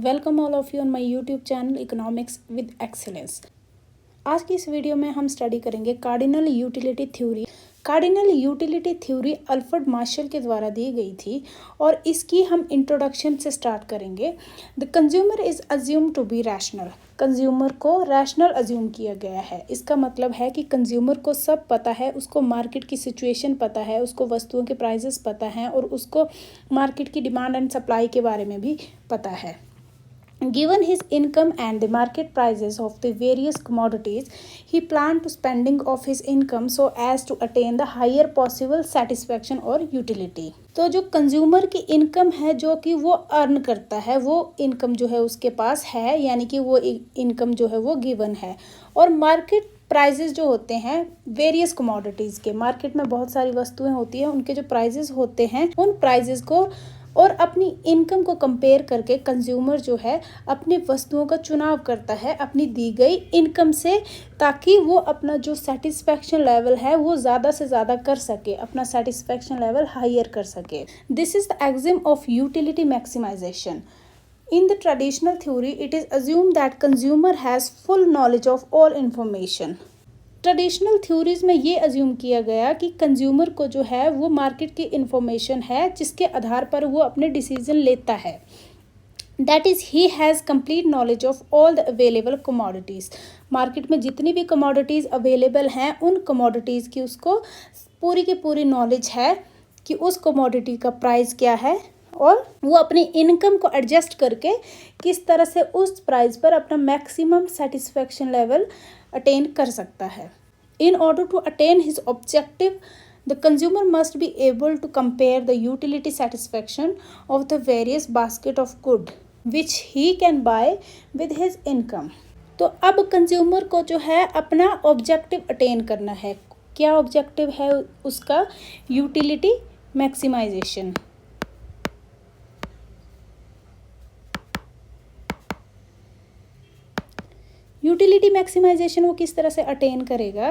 Welcome all of you on my YouTube channel economics with excellence. आज की इस video में हम स्टडी करेंगे cardinal utility theory. Cardinal utility theory Alfred Marshall के द्वारा दी गई थी और इसकी हम इंट्रोडक्शन से स्टार्ट करेंगे। The consumer is assume to be rational. Consumer को रैशनल अज्यूम किया गया है। इसका मतलब है कि कंज्यूमर को सब पता है, उसको मार्केट की सिचुएशन पता है, उसको वस्तुओं के प्राइसेस पता हैं और उसको मार्केट की डिमांड एंड सप्लाई के बारे में भी पता है। Given his income and the market prices of the various commodities, he planned to spending of his income so as to attain the higher possible satisfaction or utility। तो जो consumer की income है जो कि वो अर्न करता है, वो इनकम जो है उसके पास है, यानी कि वो इनकम जो है वो गिवन है। और मार्केट प्राइजेस जो होते हैं वेरियस कमोडिटीज़ के, मार्केट में बहुत सारी वस्तुएं होती हैं, उनके जो प्राइजेस होते हैं उन प्राइजेस को और अपनी इनकम को कंपेयर करके कंज्यूमर जो है अपनी वस्तुओं का चुनाव करता है अपनी दी गई इनकम से, ताकि वो अपना जो सेटिस्फैक्शन लेवल है वो ज़्यादा से ज़्यादा कर सके, अपना सेटिस्फैक्शन लेवल हायर कर सके। This is the axiom of utility maximisation. In the traditional theory, it is assumed that consumer has full knowledge of all information. Traditional theories में ये अज्यूम किया गया कि कंज्यूमर को जो है वो मार्केट की इंफॉर्मेशन है जिसके आधार पर वो अपने डिसीजन लेता है। That is he has complete knowledge of all the available commodities. Market में जितनी भी कमोडिटीज़ अवेलेबल हैं उन कमोडिटीज़ की उसको पूरी की पूरी नॉलेज है कि उस कमोडिटी का प्राइस क्या है और वो अपनी इनकम को एडजस्ट करके किस तरह से उस प्राइस पर अपना मैक्सिमम सेटिस्फैक्शन लेवल अटेन कर सकता है। In order to attain his objective, the consumer must be able to compare the utility satisfaction of the various basket of good which he can buy with his income. तो अब consumer को जो है अपना objective attain करना है। क्या objective है उसका? Utility maximisation. यूटिलिटी मैक्सिमाइजेशन वो किस तरह से अटेन करेगा?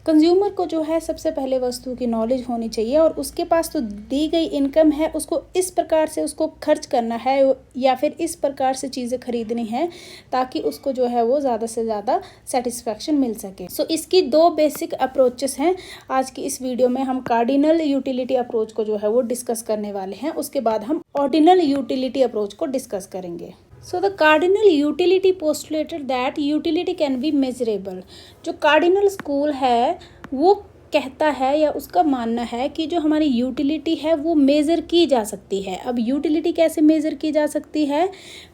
कंज्यूमर को जो है सबसे पहले वस्तु की नॉलेज होनी चाहिए और उसके पास तो दी गई इनकम है, उसको इस प्रकार से उसको खर्च करना है या फिर इस प्रकार से चीज़ें खरीदनी है ताकि उसको जो है वो ज़्यादा से ज़्यादा सेटिस्फैक्शन मिल सके। सो इसकी दो बेसिक अप्रोचेस हैं। आज की इस वीडियो में हम कार्डिनल यूटिलिटी अप्रोच को जो है वो डिस्कस करने वाले हैं, उसके बाद हम ऑर्डिनल यूटिलिटी अप्रोच को डिस्कस करेंगे। So the cardinal utility postulated that utility can be measurable। जो कार्डिनल स्कूल है वो कहता है या उसका मानना है कि जो हमारी यूटिलिटी है वो मेज़र की जा सकती है। अब यूटिलिटी कैसे मेज़र की जा सकती है?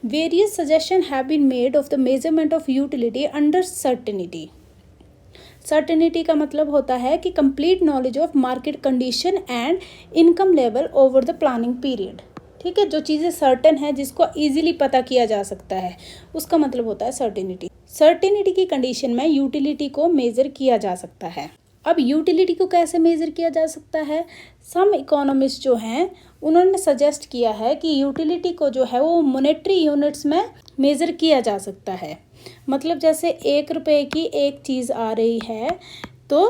Various suggestion have been made of the measurement of utility under certainty. Certainty का मतलब होता है कि complete knowledge of market condition and income level over the planning period. ठीक है, जो चीज़ें सर्टेन है जिसको इजीली पता किया जा सकता है उसका मतलब होता है सर्टेनिटी। सर्टेनिटी की कंडीशन में यूटिलिटी को मेज़र किया जा सकता है। अब यूटिलिटी को कैसे मेज़र किया जा सकता है? सम इकोनॉमिस्ट जो हैं उन्होंने सजेस्ट किया है कि यूटिलिटी को जो है वो मॉनेटरी यूनिट्स में मेज़र किया जा सकता है। मतलब जैसे 1 रुपये की एक चीज़ आ रही है तो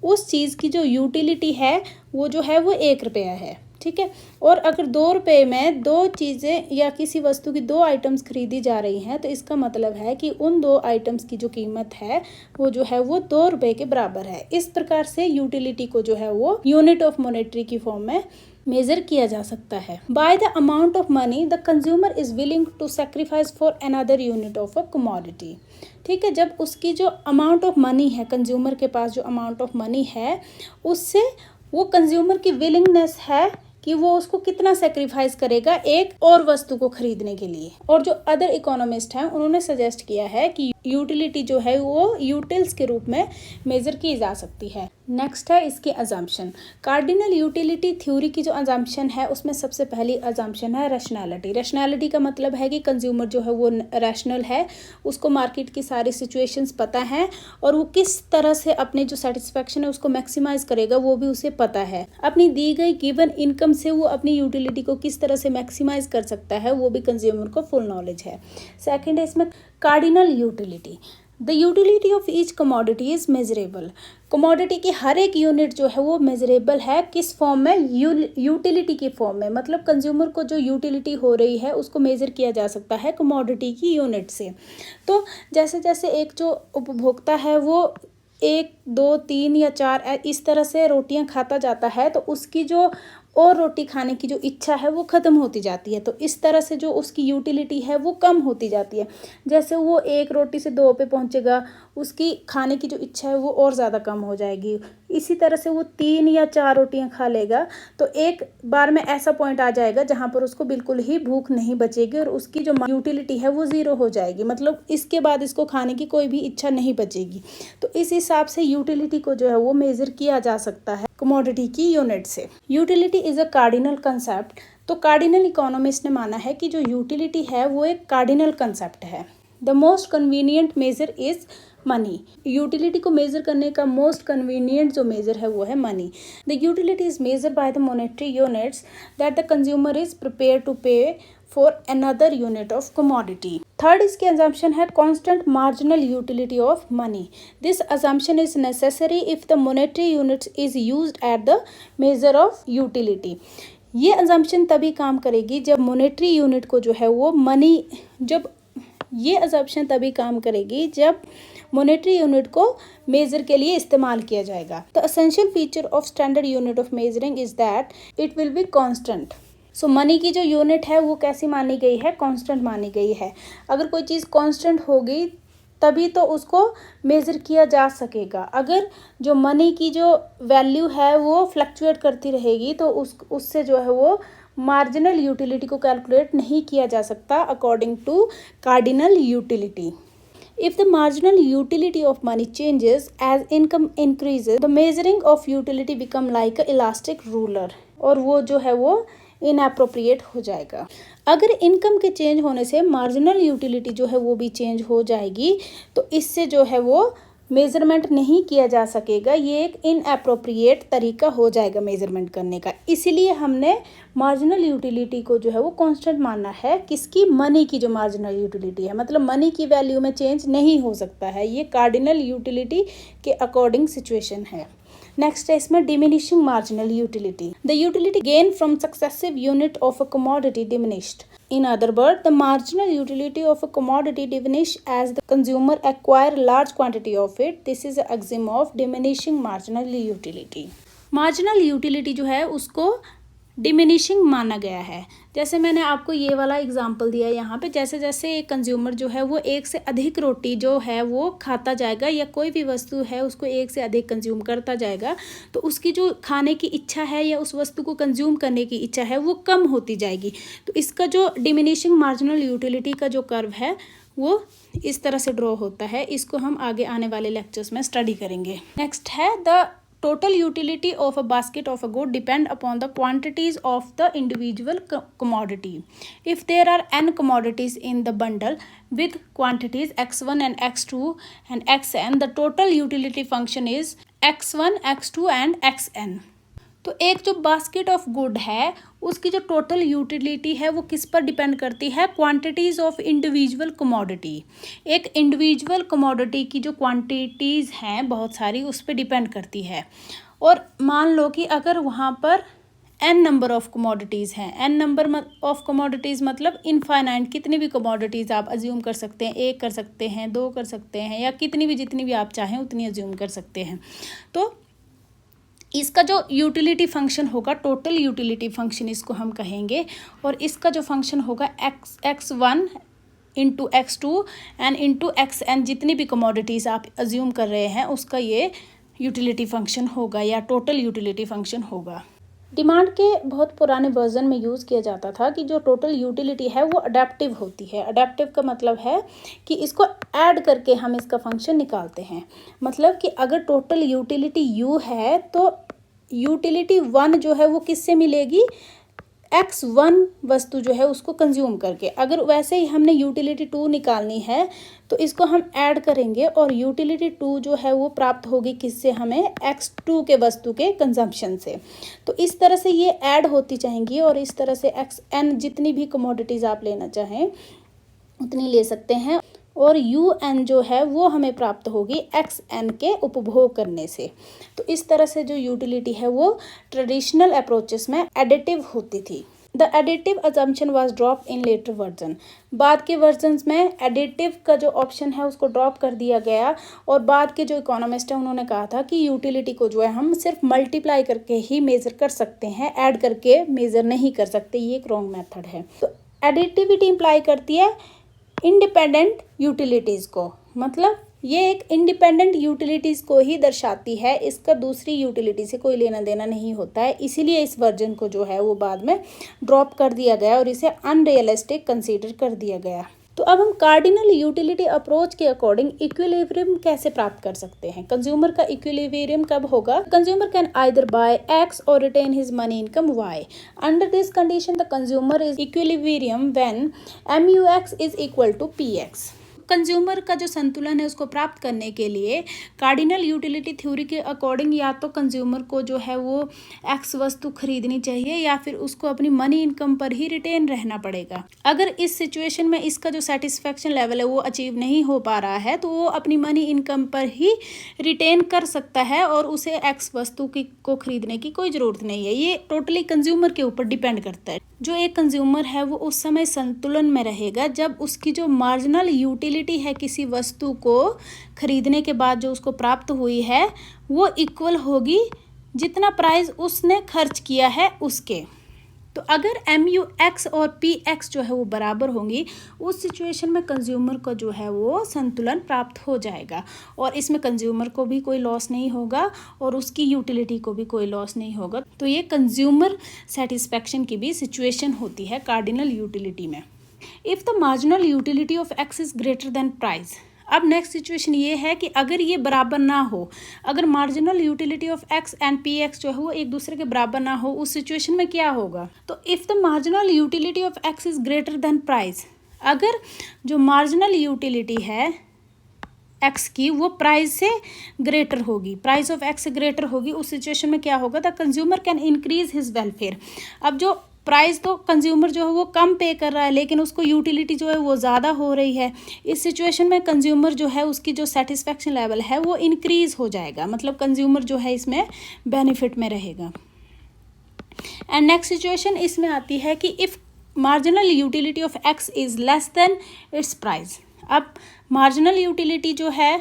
उस चीज़ की जो यूटिलिटी है वो जो है वो 1 रुपया है। ठीक है, और अगर 2 रुपये में 2 चीज़ें या किसी वस्तु की 2 आइटम्स खरीदी जा रही हैं तो इसका मतलब है कि उन 2 आइटम्स की जो कीमत है वो जो है वो 2 रुपये के बराबर है। इस प्रकार से यूटिलिटी को जो है वो यूनिट ऑफ मॉनेटरी की फॉर्म में मेज़र किया जा सकता है। By the amount of money the consumer is willing to sacrifice for another unit of a commodity. ठीक है, जब उसकी जो अमाउंट ऑफ मनी है, कंज्यूमर के पास जो अमाउंट ऑफ मनी है उससे वो कंज्यूमर की विलिंगनेस है कि वो उसको कितना सेक्रीफाइस करेगा एक और वस्तु को खरीदने के लिए। और जो अदर इकोनॉमिस्ट हैं उन्होंने सजेस्ट किया है कि यूटिलिटी जो है वो यूटिल्स के रूप में मेज़र की जा सकती है। नेक्स्ट है इसकी अजम्पशन। कार्डिनल यूटिलिटी थ्योरी की जो अजम्पशन है उसमें सबसे पहली अजम्पशन है रैशनैलिटी। रैशनैलिटी का मतलब है कि कंज्यूमर जो है वो रैशनल है, उसको मार्केट की सारी सिचुएशंस पता है और वो किस तरह से अपने जो सेटिस्फैक्शन है उसको मैक्सिमाइज करेगा वो भी उसे पता है। अपनी दी गई गिवन इनकम से वो अपनी यूटिलिटी को किस तरह से मैक्सिमाइज कर सकता है वो भी कंज्यूमर को फुल नॉलेज है। सेकेंड है इसमें cardinal utility. The utility of each commodity is measurable. Commodity की हर एक यूनिट जो है वो मेजरेबल है, किस फॉर्म में? यूटिलिटी की फॉर्म में। मतलब कंज्यूमर को जो यूटिलिटी हो रही है उसको मेज़र किया जा सकता है कमोडिटी की यूनिट से। तो जैसे जैसे एक जो उपभोक्ता है वो 1, 2, 3 या 4 इस तरह से रोटियां खाता जाता है, तो उसकी जो और रोटी खाने की जो इच्छा है वो ख़त्म होती जाती है। तो इस तरह से जो उसकी यूटिलिटी है वो कम होती जाती है। जैसे वो 1 रोटी से 2 पे पहुंचेगा, उसकी खाने की जो इच्छा है वो और ज़्यादा कम हो जाएगी। इसी तरह से वो 3 या 4 रोटियां खा लेगा, तो एक बार में ऐसा पॉइंट आ जाएगा जहाँ पर उसको बिल्कुल ही भूख नहीं बचेगी और उसकी जो यूटिलिटी है वो ज़ीरो हो जाएगी। मतलब इसके बाद इसको खाने की कोई भी इच्छा नहीं बचेगी। तो इस हिसाब से यूटिलिटी को जो है वो मेज़र किया जा सकता है कमोडिटी की यूनिट से। Utility is a cardinal concept. तो कार्डिनल इकोनॉमिस्ट ने माना है कि जो यूटिलिटी है वो एक कार्डिनल कंसेप्ट है। The most convenient measure is money. Utility को मेज़र करने का मोस्ट कन्वीनियंट जो मेज़र है वो है money. The utility is measure by the monetary units that the consumer is prepare to pay for another unit of commodity. Third इसकी assumption है constant marginal utility of money. This assumption is necessary if the monetary unit is used at the measure of utility. ये assumption तभी काम करेगी जब monetary unit को जो है वो money जब ये assumption तभी काम करेगी जब monetary unit को measure के लिए इस्तेमाल किया जाएगा। The essential feature of standard unit of measuring is that it will be constant. So money की जो यूनिट है वो कैसी मानी गई है? कांस्टेंट मानी गई है। अगर कोई चीज़ कांस्टेंट होगी तभी तो उसको मेज़र किया जा सकेगा। अगर जो मनी की जो वैल्यू है वो फ्लक्चुएट करती रहेगी तो उससे जो है वो मार्जिनल यूटिलिटी को कैलकुलेट नहीं किया जा सकता according to cardinal utility. If the marginal utility of money changes as income increases, the measuring of utility become like a elastic ruler, और वो जो है वो इनएप्रोप्रिएट हो जाएगा। अगर इनकम के चेंज होने से मार्जिनल यूटिलिटी जो है वो भी चेंज हो जाएगी तो इससे जो है वो मेज़रमेंट नहीं किया जा सकेगा। ये एक इनएप्रोप्रिएट तरीका हो जाएगा मेज़रमेंट करने का। इसीलिए हमने मार्जिनल यूटिलिटी को जो है वो कांस्टेंट मानना है। किसकी? मनी की जो मार्जिनल यूटिलिटी है, मतलब मनी की वैल्यू में चेंज नहीं हो सकता है। ये कार्डिनल यूटिलिटी के अकॉर्डिंग सिचुएशन है। नेक्स्ट है इसमें diminishing marginal utility. The utility gain from successive unit of a commodity diminished. In other words, the marginal utility of a commodity diminish as the consumer acquire large quantity of it. This is an axiom of diminishing marginal utility. Marginal utility जो है उसको diminishing माना गया है। जैसे मैंने आपको ये वाला एग्जांपल दिया यहाँ पे, जैसे जैसे एक कंज्यूमर जो है वो 1 से अधिक रोटी जो है वो खाता जाएगा या कोई भी वस्तु है उसको 1 से अधिक कंज्यूम करता जाएगा तो उसकी जो खाने की इच्छा है या उस वस्तु को कंज्यूम करने की इच्छा है वो कम होती जाएगी। तो इसका जो डिमिनिशिंग मार्जिनल यूटिलिटी का जो कर्व है वो इस तरह से ड्रॉ होता है। इसको हम आगे आने वाले लेक्चर्स में स्टडी करेंगे। नेक्स्ट है the total utility of a basket of a good depend upon the quantities of the individual commodity. If there are n commodities in the bundle with quantities x1 and x2 and xn, the total utility function is x1, x2 and xn. तो एक जो basket of good है उसकी जो total utility है वो किस पर डिपेंड करती है? Quantities of individual commodity. एक इंडिविजुअल कमोडिटी की जो क्वांटिटीज़ हैं बहुत सारी उस पर डिपेंड करती है। और मान लो कि अगर वहाँ पर n नंबर ऑफ कमोडिटीज़ हैं, n नंबर ऑफ कमोडिटीज़ मतलब इनफाइनाइट, कितनी भी कमोडिटीज़ आप अज्यूम कर सकते हैं, 1 कर सकते हैं, 2 कर सकते हैं या कितनी भी जितनी भी आप चाहें उतनी अज्यूम कर सकते हैं। तो इसका जो यूटिलिटी फंक्शन होगा, टोटल यूटिलिटी फंक्शन इसको हम कहेंगे, और इसका जो फंक्शन होगा x1 into x2 and into xn, जितनी भी कमोडिटीज़ आप अज्यूम कर रहे हैं उसका ये यूटिलिटी फंक्शन होगा या टोटल यूटिलिटी फंक्शन होगा। डिमांड के बहुत पुराने वर्जन में यूज़ किया जाता था कि जो टोटल यूटिलिटी है वो अडेप्टिव होती है। अडेप्टिव का मतलब है कि इसको ऐड करके हम इसका फंक्शन निकालते हैं। मतलब कि अगर टोटल यूटिलिटी u है तो यूटिलिटी 1 जो है वो किससे मिलेगी? x1 वस्तु जो है उसको कंज्यूम करके। अगर वैसे ही हमने यूटिलिटी 2 निकालनी है तो इसको हम ऐड करेंगे और यूटिलिटी 2 जो है वो प्राप्त होगी किससे? हमें x2 के वस्तु के कंजम्पशन से। तो इस तरह से ये ऐड होती जाएंगी और इस तरह से xn जितनी भी कमोडिटीज़ आप लेना चाहें उतनी ले सकते हैं। और यू एन जो है वो हमें प्राप्त होगी एक्स एन के उपभोग करने से। तो इस तरह से जो यूटिलिटी है वो ट्रेडिशनल अप्रोचेस में एडिटिव होती थी। The additive assumption was drop in later version. बाद के वर्जन्स में एडिटिव का जो ऑप्शन है उसको ड्रॉप कर दिया गया और बाद के जो इकोनॉमिस्ट हैं उन्होंने कहा था कि यूटिलिटी को जो है हम सिर्फ मल्टीप्लाई करके ही मेज़र कर सकते हैं, ऐड करके मेज़र नहीं कर सकते, ये एक रॉन्ग मेथड है। तो एडिटिविटी इम्प्लाई करती है इंडिपेंडेंट यूटिलिटीज़ को, मतलब ये एक इंडिपेंडेंट यूटिलिटीज़ को ही दर्शाती है, इसका दूसरी यूटिलिटी से कोई लेना देना नहीं होता है। इसीलिए इस वर्जन को जो है वो बाद में ड्रॉप कर दिया गया और इसे अनरियलिस्टिक कंसीडर कर दिया गया। तो अब हम कार्डिनल यूटिलिटी अप्रोच के अकॉर्डिंग इक्विलिब्रियम कैसे प्राप्त कर सकते हैं। कंज्यूमर का इक्विलिब्रियम कब होगा? Consumer can either buy X और retain his money income Y. Under this condition the consumer is equilibrium when MUX is equal to PX। Consumer का जो संतुलन है उसको प्राप्त करने के लिए कार्डिनल यूटिलिटी थ्योरी के अकॉर्डिंग या तो कंज्यूमर को जो है वो एक्स वस्तु खरीदनी चाहिए या फिर उसको अपनी मनी इनकम पर ही रिटेन रहना पड़ेगा। अगर इस सिचुएशन में इसका जो सेटिस्फेक्शन लेवल है वो अचीव नहीं हो पा रहा है तो वो अपनी मनी इनकम पर ही रिटेन कर सकता है और उसे एक्स वस्तु को खरीदने की कोई ज़रूरत नहीं है। ये टोटली कंज्यूमर के ऊपर डिपेंड करता है। जो एक कंज्यूमर है वो उस समय संतुलन में रहेगा जब उसकी जो मार्जिनल यूटिलिटी है किसी वस्तु को खरीदने के बाद जो उसको प्राप्त हुई है वो इक्वल होगी जितना प्राइस उसने खर्च किया है उसके। तो अगर MUX और PX जो है वो बराबर होंगी उस सिचुएशन में कंज्यूमर को जो है वो संतुलन प्राप्त हो जाएगा और इसमें कंज्यूमर को भी कोई लॉस नहीं होगा और उसकी यूटिलिटी को भी कोई लॉस नहीं होगा। तो ये कंज्यूमर सेटिस्फैक्शन की भी सिचुएशन होती है कार्डिनल यूटिलिटी में। If the marginal utility of X is greater than price. अब नेक्स्ट सिचुएशन ये है कि अगर ये बराबर ना हो, अगर marginal utility of X and PX जो है वो एक दूसरे के बराबर ना हो, उस सिचुएशन में क्या होगा? तो if the marginal utility of X is greater than price, अगर जो मार्जिनल यूटिलिटी है X की वो प्राइस से ग्रेटर होगी, प्राइस ऑफ X से ग्रेटर होगी, उस सिचुएशन में क्या होगा? The consumer can increase his welfare. अब जो प्राइस तो कंज्यूमर जो है वो कम पे कर रहा है लेकिन उसको यूटिलिटी जो है वो ज़्यादा हो रही है। इस सिचुएशन में कंज्यूमर जो है उसकी जो सेटिस्फेक्शन लेवल है वो इंक्रीज़ हो जाएगा, मतलब कंज्यूमर जो है इसमें बेनिफिट में रहेगा। एंड नेक्स्ट सिचुएशन इसमें आती है कि if marginal utility of X is less than it's price. अब मार्जिनल यूटिलिटी जो है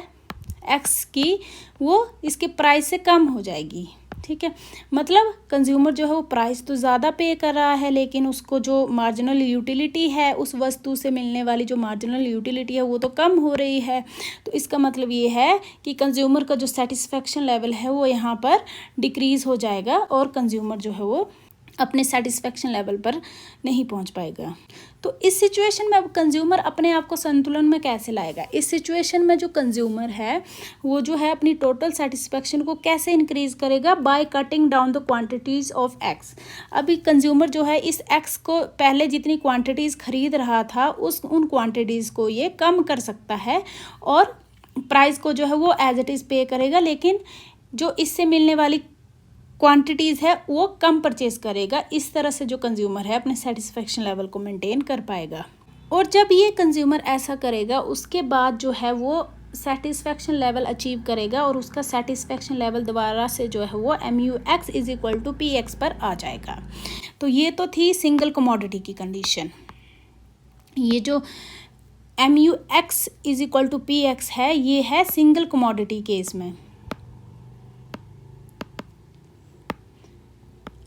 X की वो इसके प्राइस से कम हो जाएगी, ठीक है। मतलब कंज्यूमर जो है वो प्राइस तो ज़्यादा पे कर रहा है लेकिन उसको जो मार्जिनल यूटिलिटी है उस वस्तु से मिलने वाली जो मार्जिनल यूटिलिटी है वो तो कम हो रही है। तो इसका मतलब ये है कि कंज्यूमर का जो सेटिस्फेक्शन लेवल है वो यहाँ पर डिक्रीज़ हो जाएगा और कंज्यूमर जो है वो अपने सेटिस्फेक्शन लेवल पर नहीं पहुंच पाएगा। तो इस सिचुएशन में अब कंज्यूमर अपने आप को संतुलन में कैसे लाएगा? इस सिचुएशन में जो कंज्यूमर है वो जो है अपनी टोटल सेटिस्फेक्शन को कैसे इंक्रीज करेगा? By cutting down the quantities of X। अभी कंज्यूमर जो है इस X को पहले जितनी क्वांटिटीज़ खरीद रहा था उन क्वांटिटीज़ को ये कम कर सकता है और प्राइस को जो है वो एज इट इज़ पे करेगा, लेकिन जो इससे मिलने वाली क्वांटिटीज़ है वो कम परचेज करेगा। इस तरह से जो कंज्यूमर है अपने सेटिस्फेक्शन लेवल को मेंटेन कर पाएगा। और जब ये कंज्यूमर ऐसा करेगा उसके बाद जो है वो सेटिस्फेक्शन लेवल अचीव करेगा और उसका सेटिस्फेक्शन लेवल दोबारा से जो है वो MUX is equal to PX पर आ जाएगा। तो ये तो थी सिंगल कमोडिटी की कंडीशन। ये जो MUX is equal to PX है ये है सिंगल कमोडिटी केस में।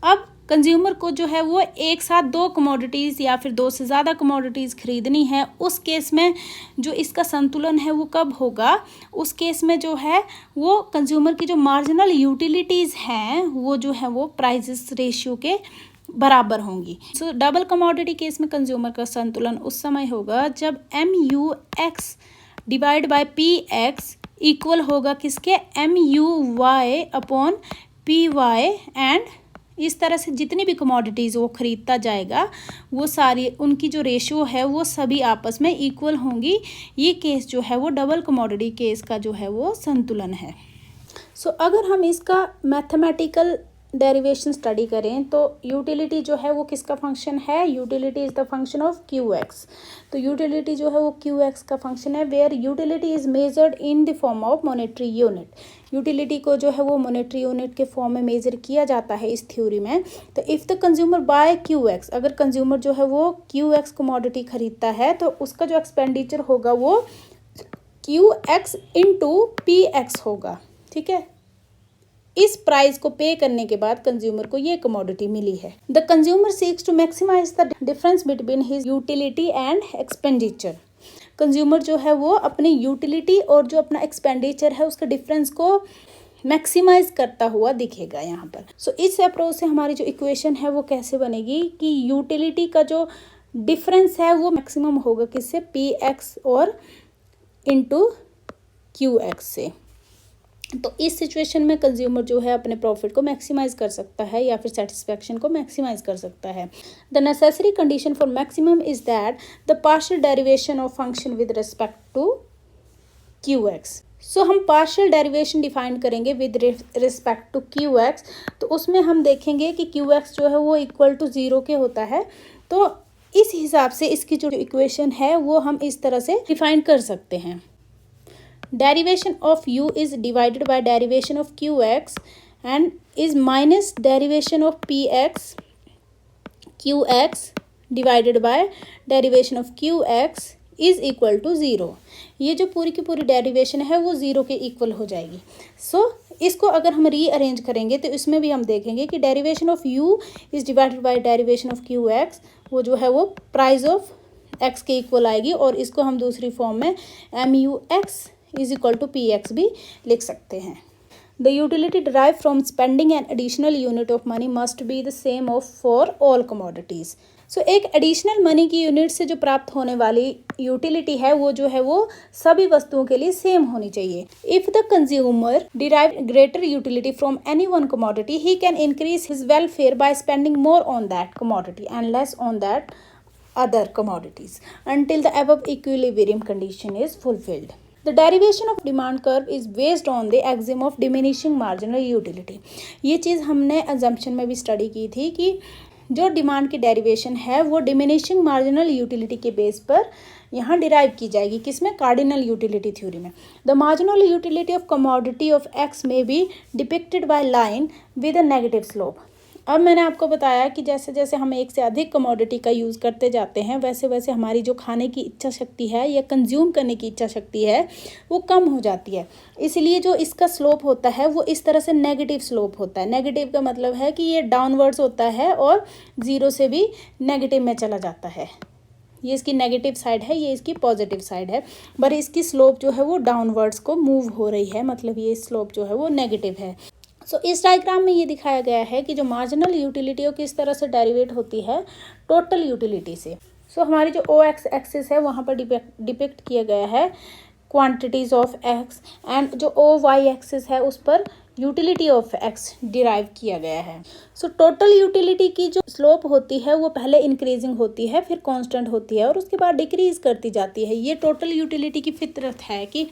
अब कंज्यूमर को जो है वो एक साथ दो कमोडिटीज़ या फिर दो से ज़्यादा कमोडिटीज़ खरीदनी है। उस केस में जो इसका संतुलन है वो कब होगा? उस केस में जो है वो कंज्यूमर की जो मार्जिनल यूटिलिटीज़ हैं वो जो है वो प्राइस रेशियो के बराबर होंगी। सो डबल कमोडिटी केस में कंज्यूमर का संतुलन उस समय होगा जब MUX divide by PX equal होगा किसके? MUY upon PY। एंड इस तरह से जितनी भी कमोडिटीज़ वो खरीदता जाएगा वो सारी उनकी जो रेशियो है वो सभी आपस में इक्वल होंगी। ये केस जो है वो डबल कमोडिटी केस का जो है वो संतुलन है। सो अगर हम इसका मैथमेटिकल डेरिवेशन स्टडी करें तो यूटिलिटी जो है वो किसका फंक्शन है, utility is the function of Q X. तो यूटिलिटी जो है वो क्यू एक्स का फंक्शन है, where utility is measured in the form of monetary unit. Utility को जो है वो मॉनेटरी यूनिट के फॉर्म में मेजर किया जाता है इस थ्योरी में। तो if the consumer buy Q X, अगर कंज्यूमर जो है वो क्यू एक्स कमोडिटी खरीदता है तो उसका जो एक्सपेंडिचर होगा वो Q x into P x होगा, ठीक है। इस प्राइस को पे करने के बाद कंज्यूमर को ये कमोडिटी मिली है। The consumer seeks to maximise the difference between his utility and expenditure. Consumer जो है वो अपनी यूटिलिटी और जो अपना एक्सपेंडिचर है उसका डिफरेंस को मैक्सिमाइज करता हुआ दिखेगा यहाँ पर। सो इस अप्रोच से हमारी जो इक्वेशन है वो कैसे बनेगी कि यूटिलिटी का जो डिफरेंस है वो मैक्सिमम होगा किससे, पी एक्स और इंटू क्यू एक्स से। तो इस सिचुएशन में कंज्यूमर जो है अपने प्रॉफिट को मैक्सिमाइज कर सकता है या फिर सेटिस्फैक्शन को मैक्सिमाइज कर सकता है। The necessary condition for maximum is that the partial derivation of function with respect to Q X. So हम पार्शियल डेरिवेशन डिफाइन करेंगे with respect to Q X. तो उसमें हम देखेंगे कि क्यू एक्स जो है वो इक्वल टू 0 के होता है। तो इस हिसाब से इसकी जो इक्वेशन है वो हम इस तरह से डिफाइन कर सकते हैं। Derivation of u is divided by derivation of qx and is minus derivation of px qx divided by derivation of qx is equal to 0। ये जो पूरी की पूरी डेरिवेशन है वो 0 के इक्वल हो जाएगी। सो इसको अगर हम रीअरेंज करेंगे तो इसमें भी हम देखेंगे कि derivation of u is divided by derivation of qx, वो जो है वो प्राइस ऑफ x के इक्वल आएगी और इसको हम दूसरी फॉर्म में mux is equal to P X भी लिख सकते हैं। The utility derive from spending an additional unit of money must be the same of for all commodities. So एक एडिशनल मनी की यूनिट से जो प्राप्त होने वाली यूटिलिटी है वो जो है वो सभी वस्तुओं के लिए सेम होनी चाहिए। If the consumer derive greater utility from any one commodity he can increase his welfare by spending more on that commodity and less on that other commodities until the above equilibrium condition is fulfilled. The derivation of demand curve is based on the axiom of diminishing marginal utility। ये चीज़ हमने assumption में भी study की थी कि जो demand की derivation है वो डिमिनिशिंग मार्जिनल यूटिलिटी के बेस पर यहाँ डिराइव की जाएगी। किसमें, कार्डिनल यूटिलिटी थ्योरी में। The marginal utility of commodity of X में be depicted by line with a negative slope. अब मैंने आपको बताया कि जैसे जैसे हम एक से अधिक कमोडिटी का यूज़ करते जाते हैं वैसे वैसे हमारी जो खाने की इच्छा शक्ति है या कंज्यूम करने की इच्छा शक्ति है वो कम हो जाती है। इसलिए जो इसका स्लोप होता है वो इस तरह से नेगेटिव स्लोप होता है। नेगेटिव का मतलब है कि ये डाउनवर्ड्स होता है और 0 से भी नेगेटिव में चला जाता है। ये इसकी नेगेटिव साइड है, ये इसकी पॉजिटिव साइड है, पर इसकी स्लोप जो है वो डाउनवर्ड्स को मूव हो रही है, मतलब ये स्लोप जो है वो नेगेटिव है। सो इस डायग्राम में ये दिखाया गया है कि जो मार्जिनल यूटिलिटी है किस तरह से डेरिवेट होती है टोटल यूटिलिटी से। सो हमारी जो ओ एक्स एक्सिस है वहाँ पर डिपिक्ट किया गया है क्वांटिटीज़ ऑफ एक्स एंड जो ओ वाई एक्सिस है उस पर यूटिलिटी ऑफ एक्स डिराइव किया गया है। सो टोटल यूटिलिटी की जो स्लोप होती है वो पहले इंक्रीजिंग होती है, फिर कांस्टेंट होती है और उसके बाद डिक्रीज करती जाती है। ये टोटल यूटिलिटी की फितरत है कि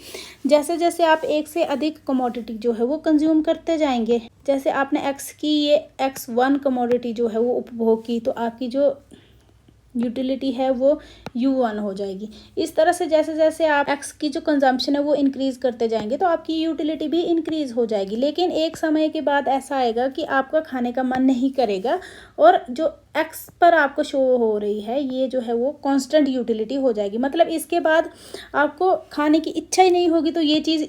जैसे जैसे आप एक से अधिक कमोडिटी जो है वो कंज्यूम करते जाएंगे, जैसे आपने एक्स की ये x1 कमोडिटी जो है वो उपभोग की तो आपकी जो यूटिलिटी है वो U1 हो जाएगी। इस तरह से जैसे जैसे आप एक्स की जो कंजम्पशन है वो इंक्रीज़ करते जाएंगे तो आपकी यूटिलिटी भी इंक्रीज़ हो जाएगी। लेकिन एक समय के बाद ऐसा आएगा कि आपका खाने का मन नहीं करेगा और जो एक्स पर आपको शो हो रही है ये जो है वो कांस्टेंट यूटिलिटी हो जाएगी। मतलब इसके बाद आपको खाने की इच्छा ही नहीं होगी तो ये चीज़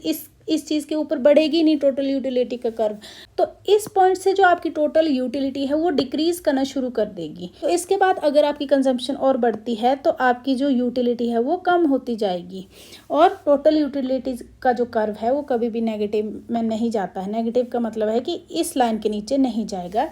इस चीज़ के ऊपर बढ़ेगी नहीं, टोटल यूटिलिटी का कर्व। तो इस पॉइंट से जो आपकी टोटल यूटिलिटी है वो डिक्रीज करना शुरू कर देगी। तो इसके बाद अगर आपकी कंजम्पशन और बढ़ती है तो आपकी जो यूटिलिटी है वो कम होती जाएगी और टोटल यूटिलिटी का जो कर्व है वो कभी भी नेगेटिव में नहीं जाता है। नेगेटिव का मतलब है कि इस लाइन के नीचे नहीं जाएगा,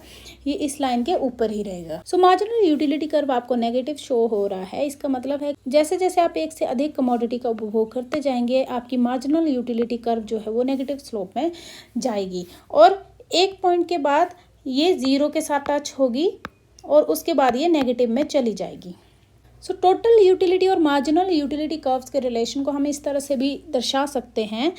ये इस लाइन के ऊपर ही रहेगा। सो मार्जिनल यूटिलिटी कर्व आपको नेगेटिव शो हो रहा है। इसका मतलब है जैसे जैसे आप एक से अधिक कमोडिटी का उपभोग करते जाएंगे आपकी मार्जिनल यूटिलिटी कर्व जो है वो नेगेटिव स्लोप में जाएगी और एक पॉइंट के बाद ये 0 के साथ टच होगी और उसके बाद ये नेगेटिव में चली जाएगी। सो टोटल यूटिलिटी और मार्जिनल यूटिलिटी कर्व्स के रिलेशन को हम इस तरह से भी दर्शा सकते हैं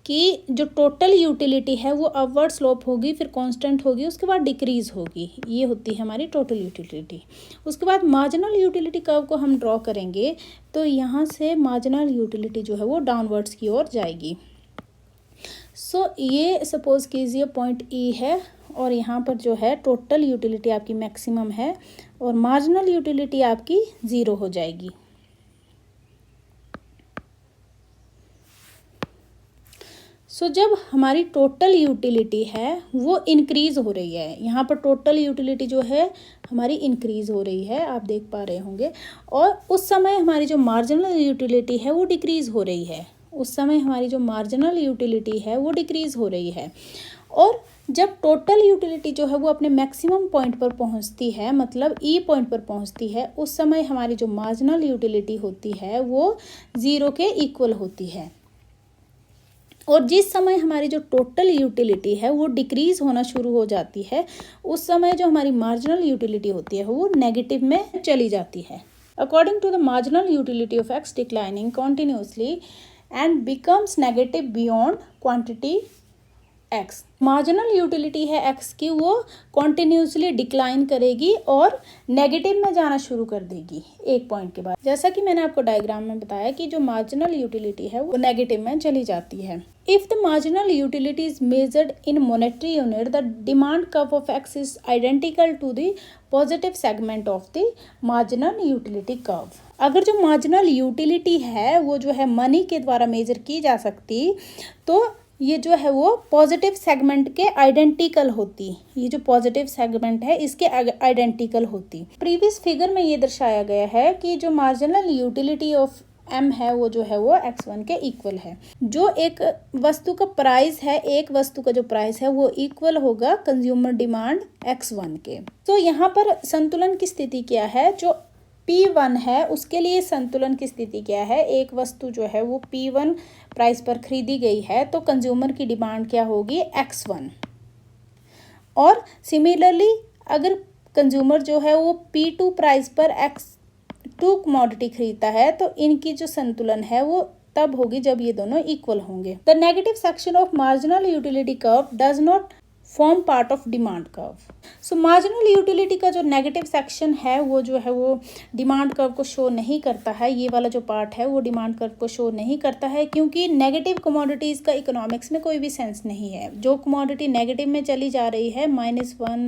कि जो टोटल यूटिलिटी है वो अपवर्ड स्लोप होगी, फिर कांस्टेंट होगी, उसके बाद डिक्रीज होगी। ये होती है हमारी टोटल यूटिलिटी। उसके बाद मार्जिनल यूटिलिटी कर्व को हम ड्रॉ करेंगे तो यहाँ से मार्जिनल यूटिलिटी जो है वो डाउनवर्ड्स की ओर जाएगी। सो ये सपोज कीजिए पॉइंट ई है और यहाँ पर जो है टोटल यूटिलिटी आपकी मैक्सिमम है और मार्जिनल यूटिलिटी आपकी 0 हो जाएगी। सो जब हमारी टोटल यूटिलिटी है वो इंक्रीज हो रही है, यहाँ पर टोटल यूटिलिटी जो है हमारी इंक्रीज हो रही है, आप देख पा रहे होंगे, और उस समय हमारी जो मार्जिनल यूटिलिटी है वो डिक्रीज हो रही है। उस समय हमारी जो मार्जिनल यूटिलिटी है वो डिक्रीज हो रही है। और जब टोटल यूटिलिटी जो है वो अपने मैक्सिमम पॉइंट पर पहुंचती है, मतलब ई पॉइंट पर पहुंचती है, उस समय हमारी जो मार्जिनल यूटिलिटी होती है वो 0 के इक्वल होती है। और जिस समय हमारी जो टोटल यूटिलिटी है वो डिक्रीज होना शुरू हो जाती है, उस समय जो हमारी मार्जिनल यूटिलिटी होती है वो नेगेटिव में चली जाती है। According to the marginal utility of x declining continuously and becomes negative beyond quantity x. Marginal utility है एक्स की, वो कॉन्टिन्यूसली डिक्लाइन करेगी और नेगेटिव में जाना शुरू कर देगी एक पॉइंट के बाद। जैसा कि मैंने आपको डायग्राम में बताया कि जो मार्जिनल यूटिलिटी है वो नेगेटिव में चली जाती है। If the marginal utility is measured in monetary unit, the demand curve of x is identical to the positive segment of the marginal utility curve. अगर जो मार्जिनल यूटिलिटी है वो जो है मनी के द्वारा मेजर की जा सकती, तो ये जो है वो पॉजिटिव सेगमेंट के आइडेंटिकल होती। ये जो पॉजिटिव सेगमेंट है इसके आइडेंटिकल होती। प्रीवियस फिगर में ये दर्शाया गया है कि जो मार्जिनल यूटिलिटी ऑफ एम है वो जो है वो x1 के इक्वल है। जो एक वस्तु का प्राइस है, एक वस्तु का जो प्राइस है वो इक्वल होगा कंज्यूमर डिमांड x1 के। तो यहाँ पर संतुलन की स्थिति क्या है, जो P1 है उसके लिए संतुलन की स्थिति क्या है, एक वस्तु जो है वो P1 प्राइस पर खरीदी गई है तो कंज्यूमर की डिमांड क्या होगी, x1। और सिमिलरली अगर कंज्यूमर जो है वो P2 प्राइस पर x2 कमोडिटी खरीदता है तो इनकी जो संतुलन है वो तब होगी जब ये दोनों इक्वल होंगे। The negative section of marginal utility curve does not form part of demand curve. So marginal utility का जो नेगेटिव सेक्शन है वो जो है वो डिमांड कर्व को शो नहीं करता है। ये वाला जो पार्ट है वो डिमांड कर्व को शो नहीं करता है, क्योंकि नेगेटिव कमोडिटीज़ का इकोनॉमिक्स में कोई भी सेंस नहीं है। जो कमोडिटी नेगेटिव में चली जा रही है -1,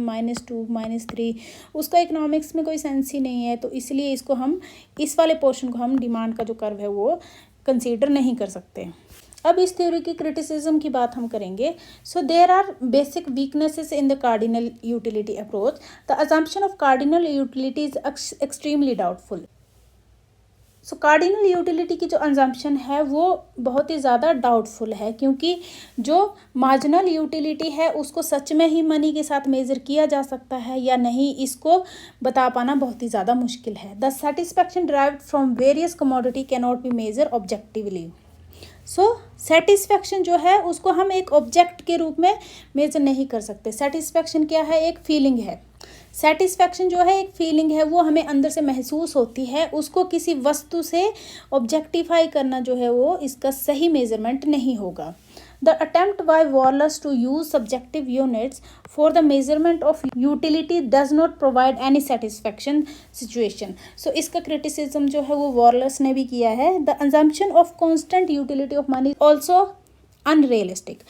-2, -3, उसका इकोनॉमिक्स में कोई सेंस ही नहीं है। तो इसलिए इसको हम, इस वाले पोर्शन को हम डिमांड का जो कर्व है वो कंसीडर नहीं कर सकते। अब इस थ्योरी की क्रिटिसिज्म की बात हम करेंगे। So there are basic weaknesses in the cardinal utility approach. The assumption of cardinal utility is extremely doubtful. So cardinal utility की जो अजम्पशन है वो बहुत ही ज़्यादा डाउटफुल है, क्योंकि जो मार्जिनल यूटिलिटी है उसको सच में ही मनी के साथ मेज़र किया जा सकता है या नहीं, इसको बता पाना बहुत ही ज़्यादा मुश्किल है। The satisfaction derived from various commodity can not be measure objectively. So satisfaction जो है उसको हम एक ऑब्जेक्ट के रूप में मेजर नहीं कर सकते। सेटिस्फैक्शन क्या है, एक फीलिंग है। सेटिस्फैक्शन जो है एक फीलिंग है, वो हमें अंदर से महसूस होती है। उसको किसी वस्तु से ऑब्जेक्टिफाई करना जो है वो इसका सही मेजरमेंट नहीं होगा। The attempt by Wallace to use subjective units for the measurement of utility does not provide any satisfaction situation. So इसका criticism जो है वो Wallace ने भी किया है। The assumption of constant utility of money is also unrealistic.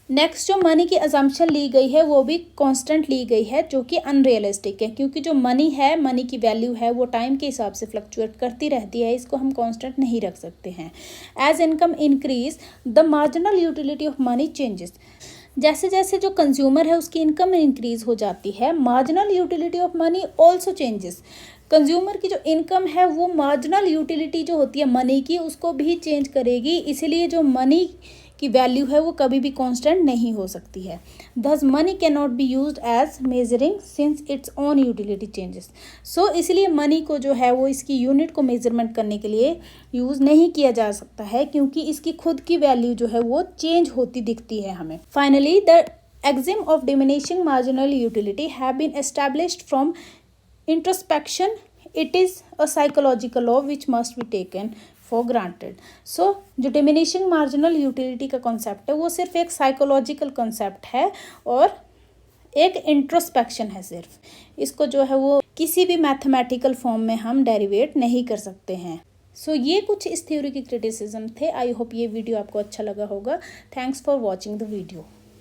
Next जो money की अजम्पशन ली गई है वो भी कांस्टेंट ली गई है, जो कि अनरियलिस्टिक है, क्योंकि जो मनी है, मनी की वैल्यू है वो टाइम के हिसाब से फ्लक्चुएट करती रहती है। इसको हम कांस्टेंट नहीं रख सकते हैं। As income increase the marginal utility of money changes. जैसे जैसे जो कंज्यूमर है उसकी इनकम इंक्रीज हो जाती है, marginal utility of money also changes. Consumer की जो इनकम है वो मार्जिनल यूटिलिटी जो होती है मनी की उसको भी चेंज करेगी, इसलिए जो मनी की वैल्यू है वो कभी भी कांस्टेंट नहीं हो सकती है। Thus money cannot be used as measuring since its own utility changes. So इसलिए मनी को जो है वो इसकी यूनिट को मेजरमेंट करने के लिए यूज़ नहीं किया जा सकता है, क्योंकि इसकी खुद की वैल्यू जो है वो चेंज होती दिखती है हमें। Finally the axiom of diminishing marginal utility have been established from introspection it is a psychological law which must be taken for granted. So जो डिमिनिशिंग मार्जिनल यूटिलिटी का कॉन्सेप्ट है वो सिर्फ एक साइकोलॉजिकल कॉन्सेप्ट है और एक इंट्रोस्पेक्शन है सिर्फ। इसको जो है वो किसी भी मैथमेटिकल फॉर्म में हम डेरिवेट नहीं कर सकते हैं। सो ये कुछ इस थ्योरी की क्रिटिसिज्म थे। आई होप ये वीडियो आपको अच्छा लगा होगा। Thanks for watching the video.